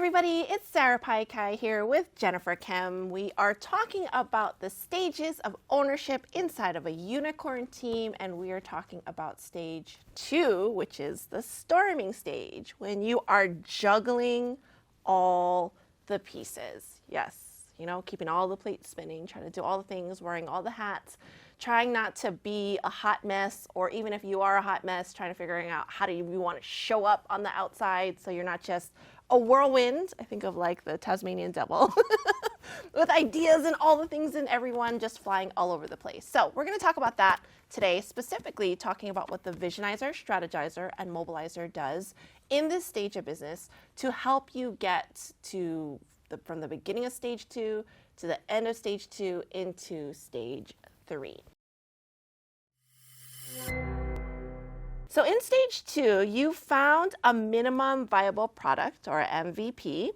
everybody, it's Sarah Paikai here with Jennifer Kim. We are talking about the stages of ownership inside of a unicorn team, and we are talking about stage 2, which is the storming stage, when you are juggling all the pieces. Yes, keeping all the plates spinning, trying to do all the things, wearing all the hats, trying not to be a hot mess, or even if you are a hot mess, trying to figuring out how do you want to show up on the outside so you're not just a whirlwind. I think of like the Tasmanian Devil with ideas and all the things and everyone just flying all over the place. So we're going to talk about that today, specifically talking about what the Visionizer, Strategizer, and Mobilizer does in this stage of business to help you get to from the beginning of stage 2 to the end of stage 2 into stage 3. So in stage 2, you found a minimum viable product, or MVP,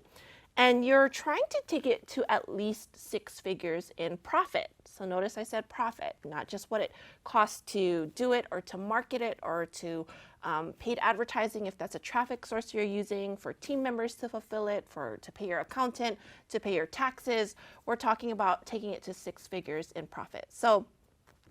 and you're trying to take it to at least 6 figures in profit. So notice I said profit, not just what it costs to do it or to market it or to paid advertising if that's a traffic source you're using, for team members to fulfill it, to pay your accountant, to pay your taxes. We're talking about taking it to 6 figures in profit. So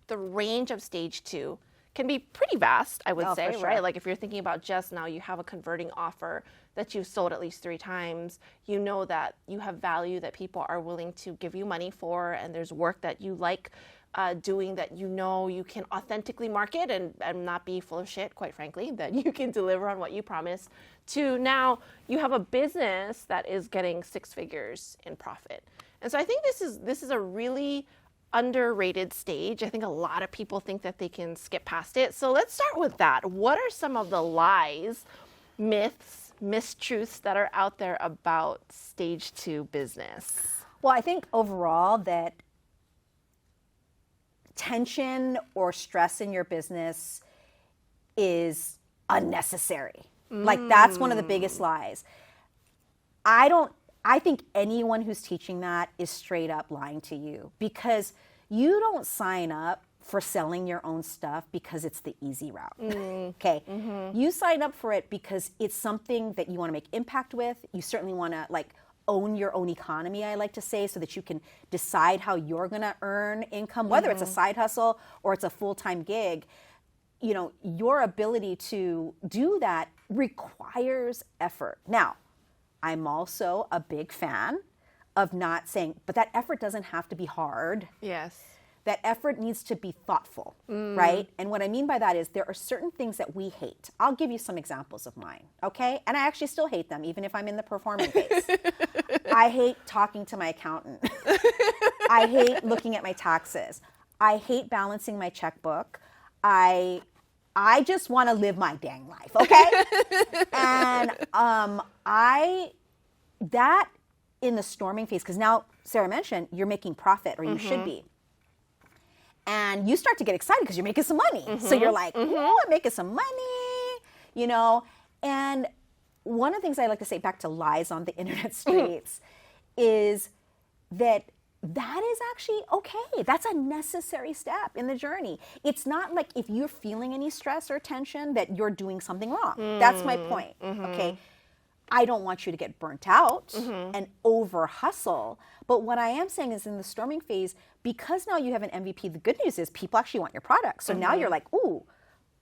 the range of stage 2 can be pretty vast, I would say, right? Like if you're thinking about just now you have a converting offer that you've sold at least 3 times, you know that you have value that people are willing to give you money for, and there's work that you like doing that you can authentically market and not be full of shit, quite frankly, that you can deliver on what you promise, to now you have a business that is getting 6 figures in profit. And so I think this is a really underrated stage. I think a lot of people think that they can skip past it. So let's start with that. What are some of the lies, myths, mistruths that are out there about stage 2 business? Well, I think overall that tension or stress in your business is unnecessary. Like that's one of the biggest lies. I think anyone who's teaching that is straight up lying to you, because you don't sign up for selling your own stuff because it's the easy route. Okay. You sign up for it because it's something that you want to make impact with. You certainly want to own your own economy, I like to say, so that you can decide how you're going to earn income, whether it's a side hustle or it's a full-time gig. Your ability to do that requires effort. Now, I'm also a big fan of not saying, but that effort doesn't have to be hard. Yes. That effort needs to be thoughtful, right? And what I mean by that is there are certain things that we hate. I'll give you some examples of mine, okay? And I actually still hate them, even if I'm in the performing phase. I hate talking to my accountant. I hate looking at my taxes. I hate balancing my checkbook. I just want to live my dang life, okay? And that in the storming phase, because now Sarah mentioned you're making profit, or you should be. And you start to get excited because you're making some money. So you're like, ooh, I'm making some money, And one of the things I like to say, back to lies on the internet streets, is that is actually okay. That's a necessary step in the journey. It's not like if you're feeling any stress or tension that you're doing something wrong. That's my point, okay? I don't want you to get burnt out and over hustle. But what I am saying is in the storming phase, because now you have an MVP, the good news is people actually want your product. So now you're like, ooh,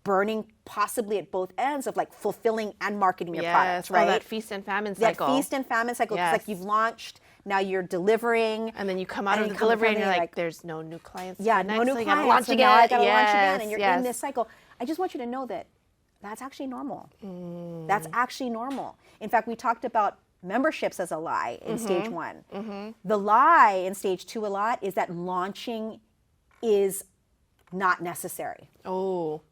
burning possibly at both ends of fulfilling and marketing your product, right? That feast and famine cycle. That feast and famine cycle. Yes. It's like you've launched, now you're delivering. And then you come out of the delivery and you're like, there's no new clients. Yeah, no new clients. So now I got to launch again. And you're in this cycle. I just want you to know that that's actually normal. That's actually normal. In fact, we talked about memberships as a lie in stage 1. The lie in stage 2 a lot is that launching is not necessary. Oh.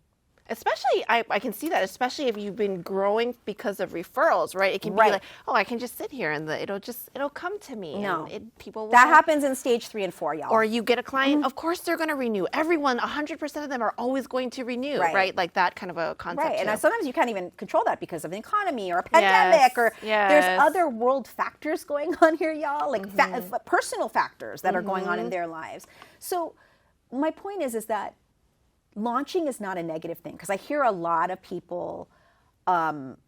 Especially, I can see that, especially if you've been growing because of referrals, right? It can be like, oh, I can just sit here and it'll come to me. No. And people that happens in stage 3 and 4, y'all. Or you get a client, of course they're going to renew. Everyone, 100% of them are always going to renew, right? Like that kind of a concept. Right, and sometimes you can't even control that because of the economy or a pandemic or there's other world factors going on here, y'all, like personal factors that are going on in their lives. So my point is that launching is not a negative thing, because I hear a lot of people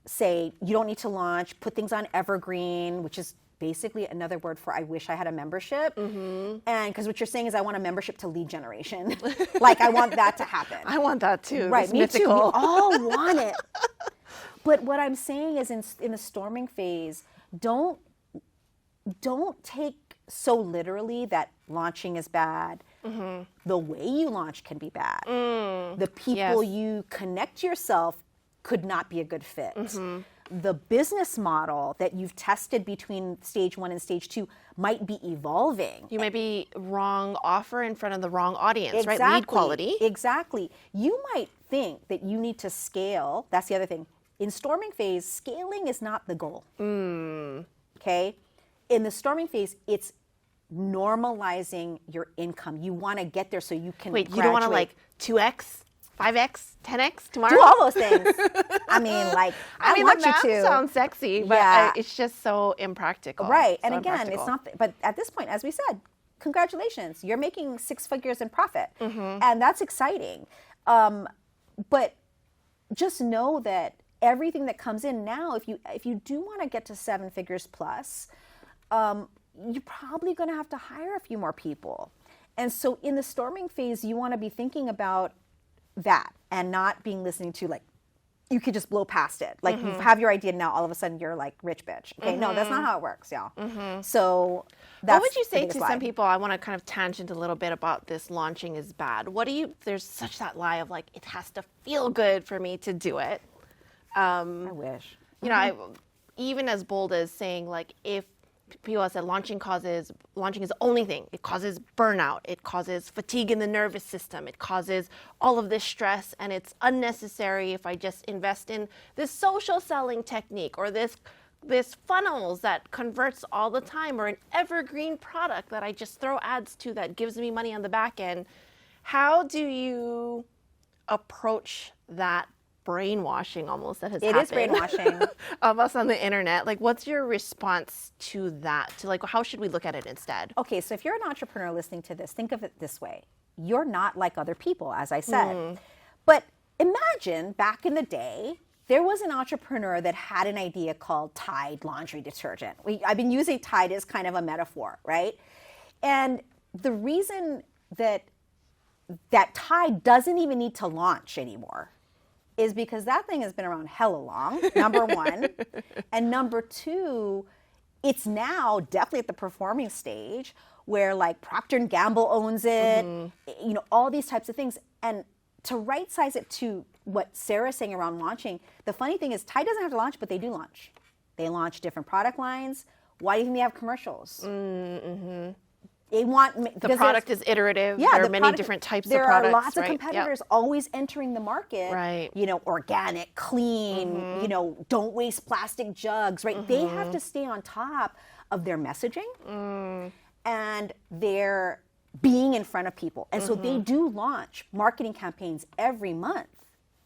say you don't need to launch, put things on evergreen, which is basically another word for I wish I had a membership. And because what you're saying is I want a membership to lead generation. Like I want that to happen. I want that too. Right, It's me too. We mythical. all want it. But what I'm saying is in the storming phase, don't take so literally that launching is bad. The way you launch can be bad. The people you connect yourself could not be a good fit. The business model that you've tested between stage 1 and stage 2 might be evolving. You might be wrong offer in front of the wrong audience, right? Exactly. Lead quality. Exactly. You might think that you need to scale. That's the other thing. In storming phase, scaling is not the goal. Okay? In the storming phase, it's normalizing your income. You want to get there so you can Wait, you don't want to like 2x, 5x, 10x tomorrow? do all those things. I mean, like, I mean, want the you math to. sounds sexy, but Yeah. it's just so impractical. Right. So And again, impractical. it's not, but at this point, as we said, congratulations, you're making 6 figures in profit. And that's exciting. But just know that everything that comes in now, if you do want to get to 7 figures plus, you're probably going to have to hire a few more people. And so in the storming phase, you want to be thinking about that and not being listening to like, you could just blow past it. Like you have your idea now, all of a sudden you're like rich bitch. Okay, no, that's not how it works, y'all. So that's What would you the say biggest to lie. some people? I want to kind of tangent a little bit about this launching is bad. There's such that lie of like, it has to feel good for me to do it. I wish. You know, even as bold as saying like, if people have said launching is the only thing. It causes burnout. It causes fatigue in the nervous system. It causes all of this stress, and it's unnecessary if I just invest in this social selling technique or this funnels that converts all the time or an evergreen product that I just throw ads to that gives me money on the back end. How do you approach that brainwashing almost that has It happened is brainwashing. of us on the internet? Like, what's your response to that? To like, how should we look at it instead? Okay, so if you're an entrepreneur listening to this, think of it this way. You're not like other people, as I said. But imagine back in the day, there was an entrepreneur that had an idea called Tide laundry detergent. I've been using Tide as kind of a metaphor, right? And the reason that Tide doesn't even need to launch anymore is because that thing has been around hella long, number one. And number two, it's now definitely at the performing stage where like Procter & Gamble owns it, you know, all these types of things. And to right size it to what Sarah's saying around launching, the funny thing is Tide doesn't have to launch, but they do launch. They launch different product lines. Why do you think they have commercials? They want The product is iterative. Yeah, there are the many product- different types of there products. are lots of right? Yep. competitors always entering the market. Right. You know, organic, clean, you know, don't waste plastic jugs, right? They have to stay on top of their messaging and their being in front of people. And so they do launch marketing campaigns every month,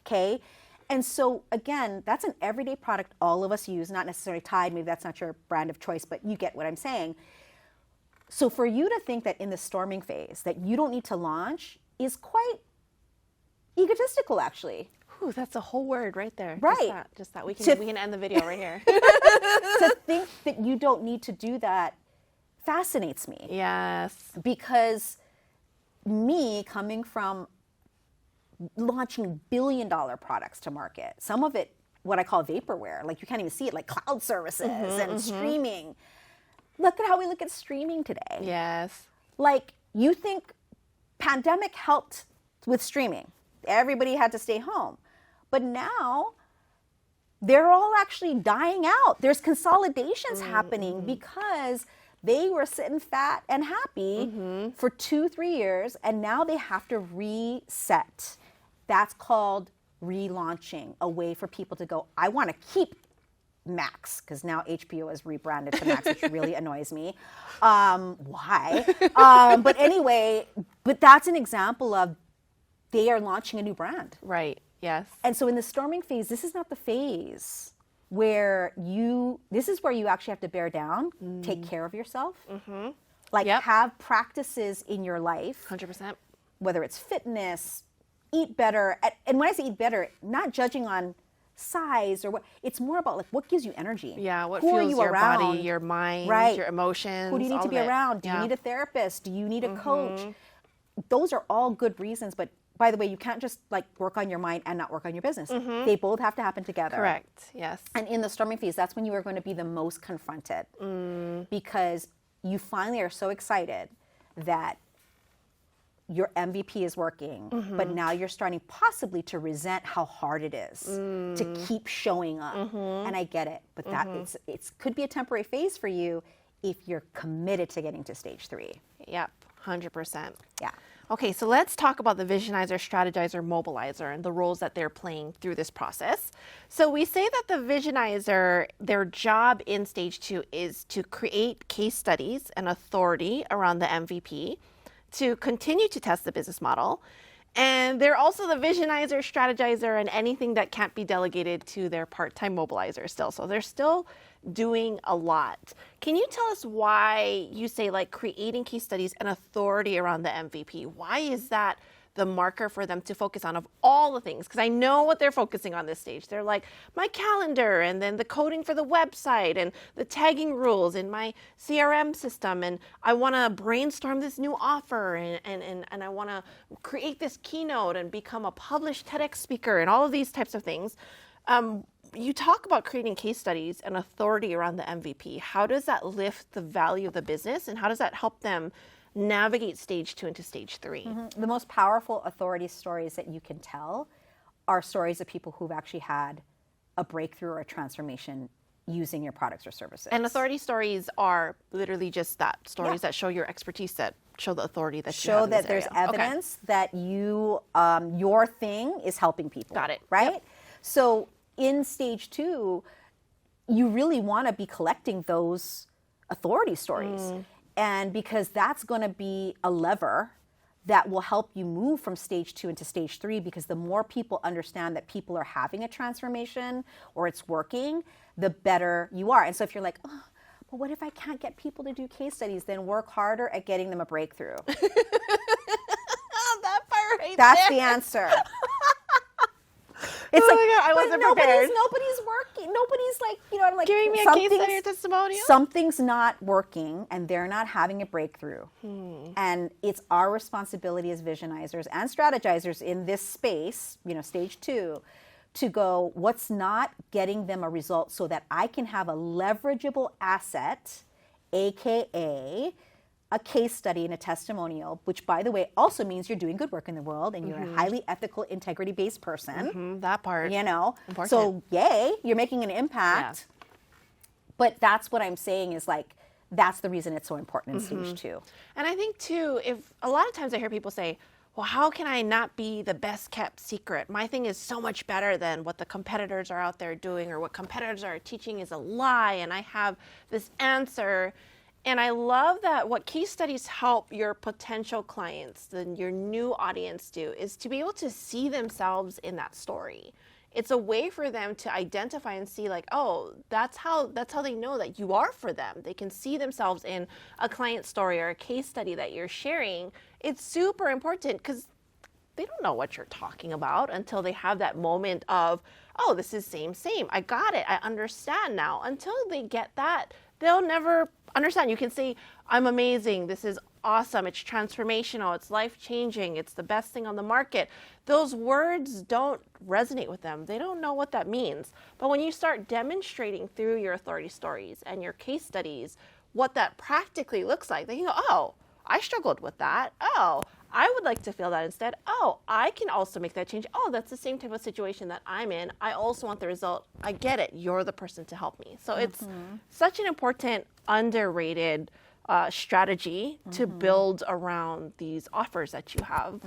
okay? And so again, that's an everyday product all of us use, not necessarily Tide, maybe that's not your brand of choice, but you get what I'm saying. So for you to think that in the storming phase that you don't need to launch is quite egotistical, actually. Ooh, that's a whole word right there. Right. Just that. We To- can end the video right here. To think that you don't need to do that fascinates me. Yes. Because me coming from launching billion-dollar products to market, some of it what I call vaporware, like you can't even see it, like cloud services and streaming. Look at how we look at streaming today. Yes. Like, you think pandemic helped with streaming. Everybody had to stay home. But now they're all actually dying out. There's consolidations happening because they were sitting fat and happy for 2-3 years, and now they have to reset. That's called relaunching, a way for people to go, I want to keep Max, because now HBO is rebranded to Max, which really annoys me. Why? But anyway, but that's an example of they are launching a new brand. Right. Yes. And so in the storming phase, this is not the phase where this is where you actually have to bear down, take care of yourself. Like have practices in your life. 100%. Whether it's fitness, eat better. And when I say eat better, not judging on size or what. It's more about like what gives you energy. Yeah, what Who are fuels you your around? body, your mind, Right. your emotions. Who do you need all to of be it. around? Do you Yeah. need a therapist? Do you need a coach? Those are all good reasons. But by the way, you can't just like work on your mind and not work on your business. They both have to happen together. Correct. Yes. And in the storming phase, that's when you are going to be the most confronted because you finally are so excited that your MVP is working, but now you're starting possibly to resent how hard it is to keep showing up. And I get it, but that it's could be a temporary phase for you if you're committed to getting to stage 3. Yep. 100%. Yeah. Okay, so let's talk about the Visionizer, Strategizer, Mobilizer, and the roles that they're playing through this process. So we say that the Visionizer, their job in stage 2 is to create case studies and authority around the MVP, to continue to test the business model. And they're also the Visionizer, Strategizer, and anything that can't be delegated to their part-time Mobilizer still. So they're still doing a lot. Can you tell us why you say like creating case studies and authority around the MVP? Why is that the marker for them to focus on of all the things? Because I know what they're focusing on this stage. They're like, my calendar, and then the coding for the website, and the tagging rules in my CRM system, and I want to brainstorm this new offer, and I want to create this keynote and become a published TEDx speaker, and all of these types of things. You talk about creating case studies and authority around the MVP. How does that lift the value of the business, and how does that help them navigate stage 2 into stage 3? The most powerful authority stories that you can tell are stories of people who've actually had a breakthrough or a transformation using your products or services. And authority stories are literally just that, stories that show your expertise, that show the authority that you have show in that this there's area. evidence that you your thing is helping people. Got it. Right? Yep. So in stage 2, you really want to be collecting those authority stories. And because that's going to be a lever that will help you move from stage 2 into stage 3, because the more people understand that people are having a transformation or it's working, the better you are. And so if you're like, oh, but what if I can't get people to do case studies? Then work harder at getting them a breakthrough. That part right That's there. the answer. It's Oh like, my God, I but wasn't prepared. nobody's working. Nobody's like, I'm like, Giving me a case study or testimonial? Something's not working and they're not having a breakthrough. And it's our responsibility as visionizers and strategizers in this space, stage 2, to go, what's not getting them a result so that I can have a leverageable asset, AKA a case study and a testimonial, which, by the way, also means you're doing good work in the world and you're a highly ethical, integrity-based person. That part. Important. So yay, you're making an impact. Yeah. But that's what I'm saying is like, that's the reason it's so important in stage 2. And I think too, if a lot of times I hear people say, well, how can I not be the best kept secret? My thing is so much better than what the competitors are out there doing, or what competitors are teaching is a lie, and I have this answer. And I love that what case studies help your potential clients, your new audience do, is to be able to see themselves in that story. It's a way for them to identify and see like, oh, that's how they know that you are for them. They can see themselves in a client story or a case study that you're sharing. It's super important because they don't know what you're talking about until they have that moment of, oh, this is same. I got it. I understand now. Until they get that, they'll never understand. You can say, I'm amazing. This is awesome. It's transformational. It's life-changing. It's the best thing on the market. Those words don't resonate with them. They don't know what that means. But when you start demonstrating through your authority stories and your case studies what that practically looks like, they can go, oh, I struggled with that. Oh, I would like to feel that instead. Oh, I can also make that change. Oh, that's the same type of situation that I'm in. I also want the result. I get it. You're the person to help me. So it's such an important, underrated strategy to build around these offers that you have,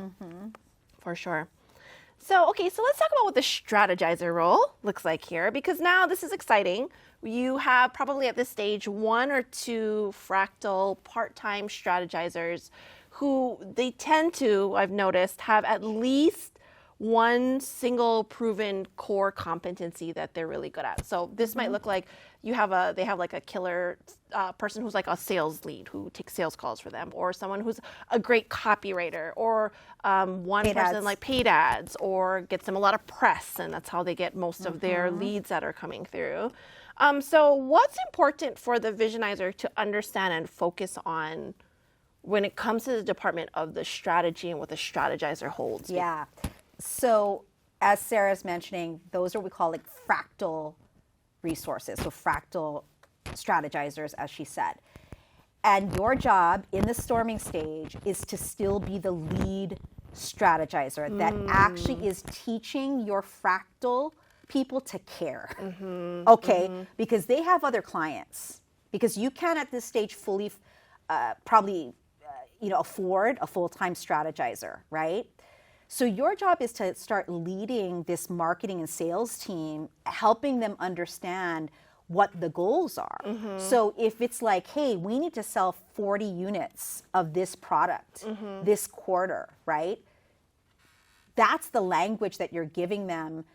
for sure. So, okay, so let's talk about what the strategizer role looks like here, because now this is exciting. You have probably at this stage 1 or 2 fractal part-time strategizers who they tend to, I've noticed, have at least one single proven core competency that they're really good at. So this might look like they have like a killer person who's like a sales lead who takes sales calls for them, or someone who's a great copywriter, or one Paid person ads. like paid ads, or gets them a lot of press, and that's how they get most of their leads that are coming through. So what's important for the Visionizer to understand and focus on when it comes to the department of the strategy and what the Strategizer holds? Yeah. So as Sarah's mentioning, those are what we call like fractal resources. So fractal strategizers, as she said. And your job in the storming stage is to still be the lead strategizer that actually is teaching your fractal people to care. Okay? Because they have other clients. Because you can at this stage fully probably afford a full-time strategizer, right? So your job is to start leading this marketing and sales team, helping them understand what the goals are. So if it's like, hey, we need to sell 40 units of this product this quarter, right? That's the language that you're giving them.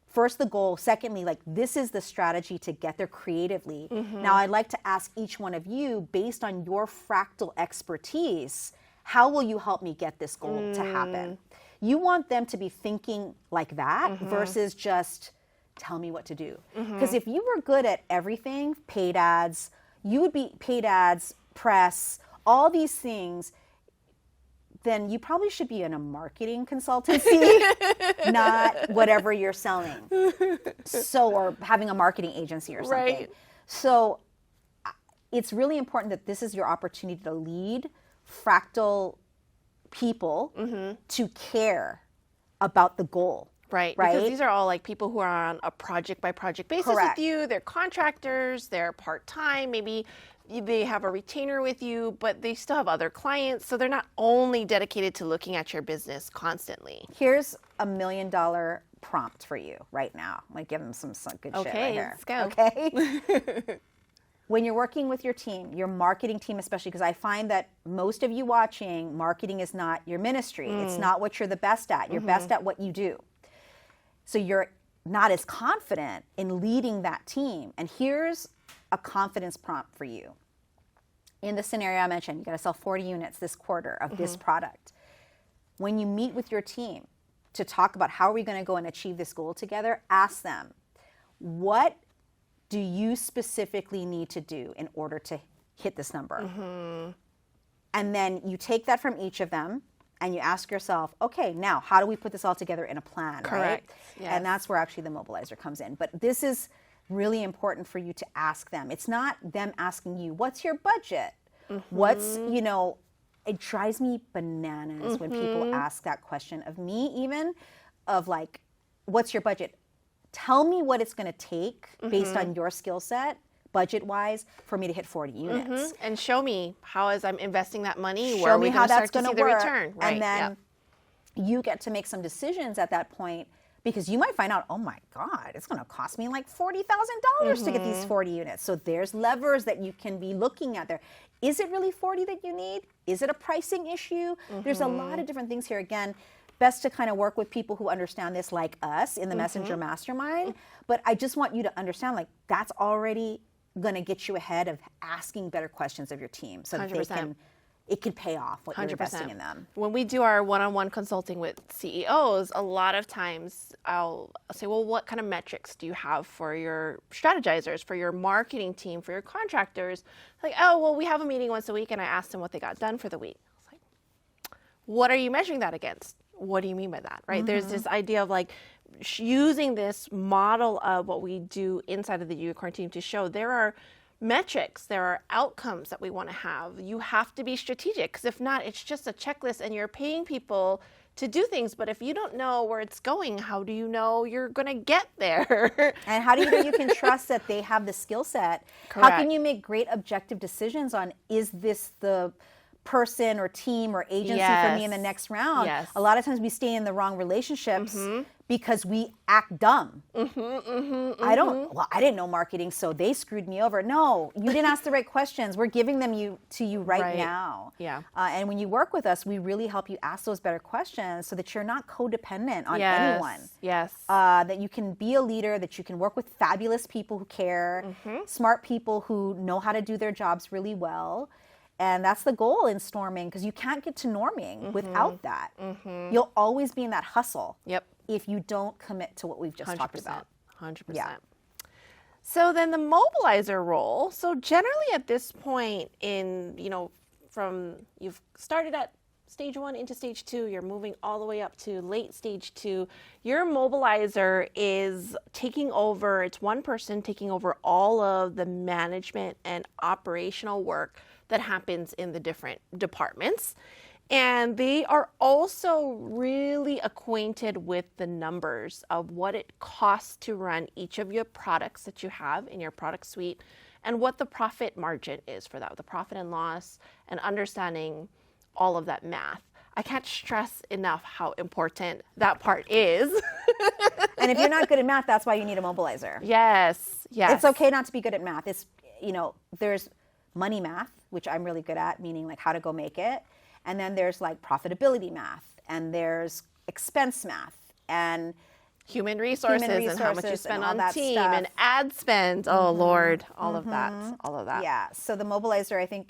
First, the goal. Secondly, like, this is the strategy to get there creatively. Now, I'd like to ask each one of you, based on your fractal expertise, how will you help me get this goal to happen? You want them to be thinking like that versus just tell me what to do. Because if you were good at everything, paid ads, you would be paid ads, press, all these things, then you probably should be in a marketing consultancy, not whatever you're selling. So, or having a marketing agency or something. Right. So it's really important that this is your opportunity to lead fractal people to care about the goal. Right. Right? Because these are all like people who are on a project by project basis Correct. with you. They're contractors, they're part-time, maybe they have a retainer with you, but they still have other clients. So they're not only dedicated to looking at your business constantly. Here's $1 million prompt for you right now. I'm going to give them some good shit right here. Let's go. Okay? When you're working with your team, your marketing team especially, because I find that most of you watching, marketing is not your ministry. It's not what you're the best at. You're best at what you do. So you're not as confident in leading that team. And here's a confidence prompt for you. In the scenario I mentioned, you got to sell 40 units this quarter of this product. When you meet with your team to talk about how are we going to go and achieve this goal together, ask them, what do you specifically need to do in order to hit this number? And then you take that from each of them and you ask yourself, okay, now how do we put this all together in a plan? Correct. Right? Yes. And that's where actually the Mobilizer comes in. But this is really important for you to ask them. It's not them asking you, what's your budget? What's, it drives me bananas when people ask that question of me, even of like, what's your budget? Tell me what it's going to take based on your skill set, budget-wise, for me to hit 40 units. And show me how, as I'm investing that money, where Show are we me how going to that's start going to see to the work. return? Right. And then you get to make some decisions at that point, because you might find out, oh my God, it's going to cost me like $40,000 to get these 40 units. So there's levers that you can be looking at there. Is it really 40 that you need? Is it a pricing issue? There's a lot of different things here. Again, best to kind of work with people who understand this like us in the Messenger Mastermind. But I just want you to understand, like, that's already going to get you ahead of asking better questions of your team so that 100%. It can pay off what you're investing in them. When we do our one-on-one consulting with CEOs, a lot of times I'll say, well, what kind of metrics do you have for your strategizers, for your marketing team, for your contractors? Like, oh, well, we have a meeting once a week, and I asked them what they got done for the week. I was like, what are you measuring that against? What do you mean by that, right? There's this idea of like using this model of what we do inside of the unicorn team to show there are metrics, there are outcomes that we want to have. You have to be strategic, because if not, it's just a checklist and you're paying people to do things. But if you don't know where it's going, how do you know you're going to get there? And how do you know you can trust that they have the skill set? Correct. How can you make great objective decisions on, is this the person or team or agency for me in the next round. Yes. A lot of times we stay in the wrong relationships because we act dumb. I didn't know marketing, so they screwed me over. No, you didn't ask the right questions. We're giving them to you right now. Yeah. And when you work with us, we really help you ask those better questions so that you're not codependent on anyone. Yes. That you can be a leader, that you can work with fabulous people who care, smart people who know how to do their jobs really well. And that's the goal in storming, because you can't get to norming without that. You'll always be in that hustle. Yep. If you don't commit to what we've just talked about. 100%. Yeah. So then the mobilizer role. So generally at this point in, from you've started at stage 1 into stage 2, you're moving all the way up to late stage 2. Your mobilizer is taking over, it's one person taking over all of the management and operational work that happens in the different departments. And they are also really acquainted with the numbers of what it costs to run each of your products that you have in your product suite and what the profit margin is for that, the profit and loss, and understanding all of that math. I can't stress enough how important that part is. And if you're not good at math, that's why you need a mobilizer. Yes, yes. It's okay not to be good at math. It's, there's money math, which I'm really good at, meaning like how to go make it. And then there's like profitability math, and there's expense math, and human resources and how much you spend on team stuff. And ad spend. Oh, Lord, all of that. Yeah. So the mobilizer, I think,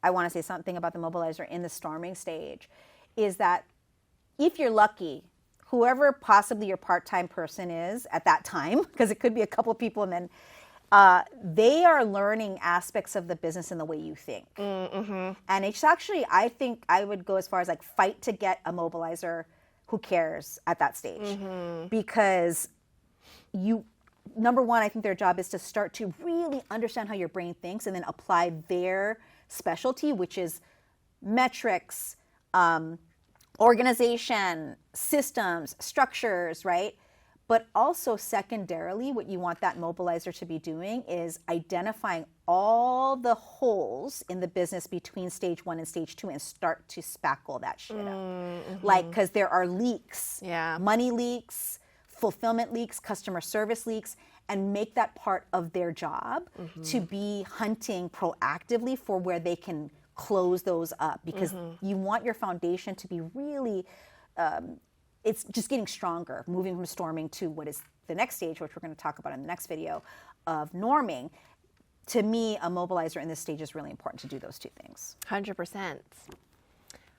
I want to say something about the mobilizer in the storming stage, is that if you're lucky, whoever possibly your part-time person is at that time, because it could be a couple of people, and then they are learning aspects of the business in the way you think. And it's actually, I think I would go as far as like fight to get a mobilizer who cares at that stage. Because number one, I think their job is to start to really understand how your brain thinks and then apply their specialty, which is metrics, organization, systems, structures, right? But also secondarily, what you want that mobilizer to be doing is identifying all the holes in the business between stage 1 and stage 2 and start to spackle that shit up. Like, because there are leaks, money leaks, fulfillment leaks, customer service leaks, and make that part of their job to be hunting proactively for where they can close those up, because you want your foundation to be really... it's just getting stronger, moving from storming to what is the next stage, which we're going to talk about in the next video, of norming. To me, a mobilizer in this stage is really important to do those two things. 100%.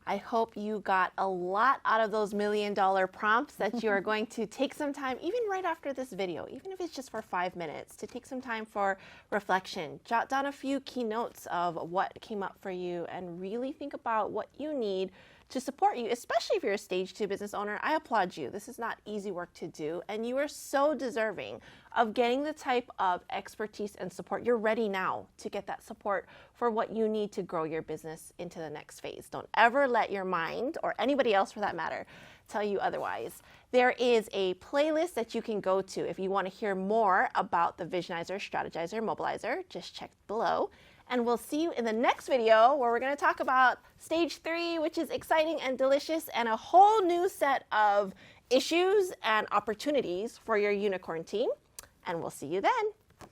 I hope you got a lot out of those $1 million prompts that you are going to take some time, even right after this video, even if it's just for 5 minutes, to take some time for reflection. Jot down a few key notes of what came up for you and really think about what you need to support you, especially if you're a stage 2 business owner. I applaud you. This is not easy work to do, and you are so deserving of getting the type of expertise and support. You're ready now to get that support for what you need to grow your business into the next phase. Don't ever let your mind, or anybody else for that matter, tell you otherwise. There is a playlist that you can go to if you want to hear more about the Visionizer, Strategizer, Mobilizer. Just check below. And we'll see you in the next video, where we're going to talk about stage 3, which is exciting and delicious, and a whole new set of issues and opportunities for your unicorn team. And we'll see you then.